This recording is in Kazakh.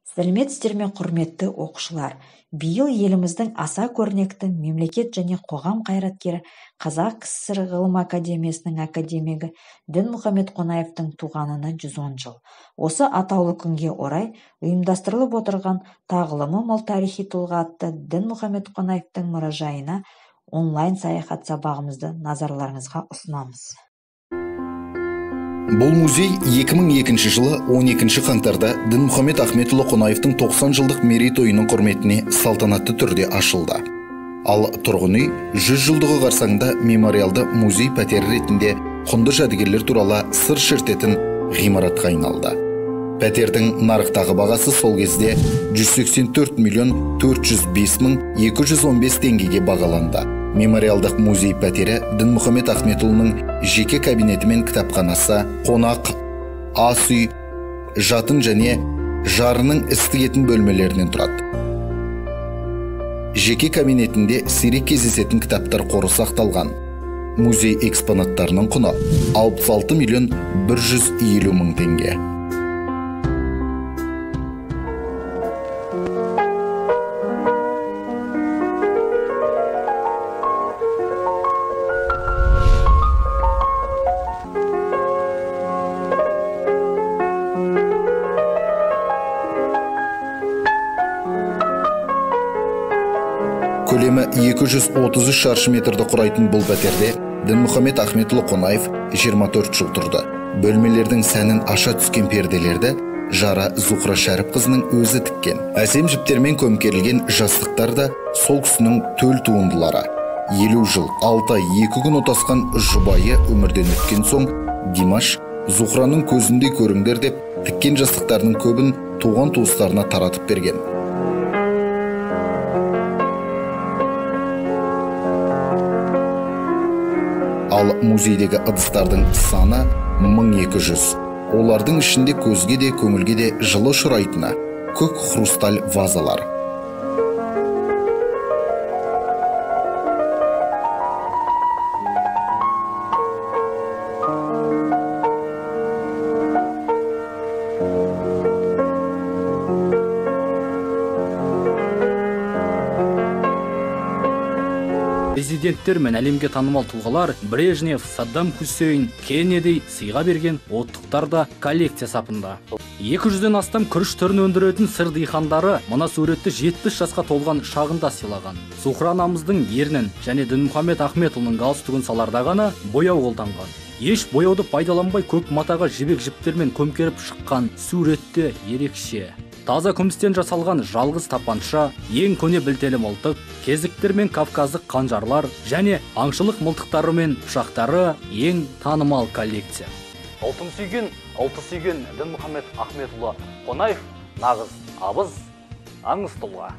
Сәлеметсіздер ме, құрметті оқушылар. Биыл еліміздің аса көрнекті мемлекет және қоғам қайраткері Қазақ КСР Ғылым Академиясының академигі Дінмұхамед Қонаевтың туғанына 110 жыл. Осы атаулы күнге орай ұйымдастырылып отырған тағылымы мол тарихи тұлға атты Дінмұхамед Қонаевтың мұражайына онлайн саяхат сабағымызды назарларыңызға ұсынамыз. Бұл музей 2002 жылы 12 қаңтарда Дінмұхамед Ахметұлы Қонаевтың 90 жылдық мерейтойының құрметіне салтанатты түрде ашылды. Ал тұрғын үй 100 жылдығы қарсаңында мемориалды музей пәтері ретінде құнды жәдігерлер туралы сыр шертетін ғимаратқа айналды. Пәтердің нарықтағы бағасы сол кезде 184 миллион 405 мың 215 теңгеге бағаланды. Мемориалдық музей пәтері Дінмұхамед Ахметұлының жеке кабинеті мен кітапханасы, қонақ, ас үй, жатын және жарының істігетін бөлмелерінен тұрады. Жеке кабинетінде сирек кездесетін кітаптар қоры сақталған. Музей экспонаттарының құны 66 миллион 150 мың теңге. Көлемі 233 шаршы метрді құрайтын бұл пәтерде Дінмұхамед Ахметұлы Қонаев 24 жыл тұрды. Бөлмелердің сәнін аша түскен перделерді Жара Зухра Шәріпқызының өзі тіккен. Әсем жіптермен көмкерілген жастықтар да сол кісінің төл туындылары. 50 жыл 6 ай 2 күн отасқан жұбайы өмірден өткен соң, Димаш Зухраның көзіндей көріңдер деп тіккен жастықтарының көбін туған туыстарына таратып берген. Ал музейдегі ыдыстардың саны 1200. Олардың ішінде көзге де көңілге де жылы ұшырайтыны көк хрусталь вазалар. Президенттер мен әлемге танымал тұлғалар Брежнев, Саддам Хусейн, Кеннеди сыйға берген оттықтар да коллекция сапында. 200-ден астам күріш түрін өндіретін сыр дихандары мына суретті 70 жасқа толған шағында сыйлаған. Зухра анамыздың ернін және Дінмұхамед Ахметұлының галстугын саларда ғана бояу қолданған. Еш бояуды пайдаланбай көк матаға жібек жіптермен көмкеріп шыққан суретте ерекше. Таза күмістен жасалған жалғыз тапанша, ең көне білтелі мылтық, кезіктер мен кавказдық қанжарлар және аңшылық мылтықтары мен пышақтары ең танымал коллекция. Алтын сүйген Дінмұхамед Ахметұлы Қонаев нағыз абыз, аңыз тұлға.